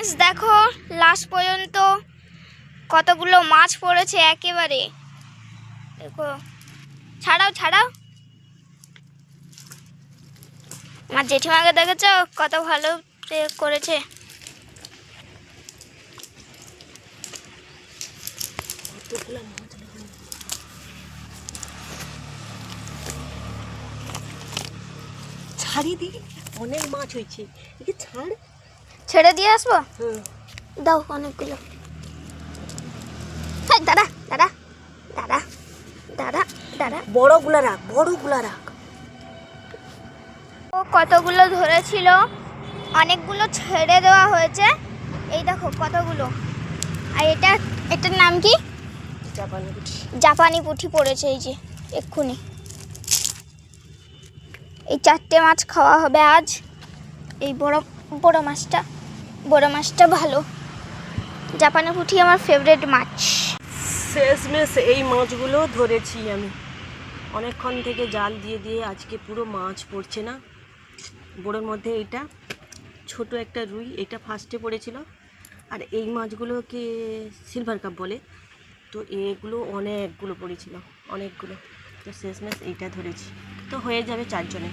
Friends দেখো last পর্যন্ত কতগুলো মাছ পড়েছে একেবারে। দেখো, ছাড়াও ছাড়াও। আমার জেঠিমাকে দেখেছো কত ভালো করেছে। ছাড়ি দিই, অনেক মাছ হয়েছে, একে ছাড়। ছেড়ে দিয়ে আসবো, দাও অনেকগুলো। দাদা দাদা দাদা দাদা দাদা, বড়গুলা রাখ, বড়গুলা রাখ। ও কতগুলো ধরেছিল, অনেকগুলো ছেড়ে দেওয়া হয়েছে। এই দেখো কতগুলো। আর এটার নাম কি? জাপানি পুঁটি। জাপানি পুঁটি পড়েছে এই যে এক্ষুনি। এই 4টে মাছ খাওয়া হবে আজ। এই বড় মাছটা ভালো। জাপানি পুঁটি আমার ফেভারিট মাছ। শেষমেশ এই মাছগুলো ধরেছি আমি। অনেকক্ষণ থেকে জাল দিয়ে দিয়ে আজকে পুরো মাছ পড়ছে না। বড়োর মধ্যে এইটা ছোট একটা রুই, এটা ফার্স্টে পড়েছিল। আর এই মাছগুলোকে সিলভার কাপ বলে, তো এগুলো অনেকগুলো পড়েছিল, অনেকগুলো। তো শেষমেশ এইটা ধরেছি, তো হয়ে যাবে 4 জনে।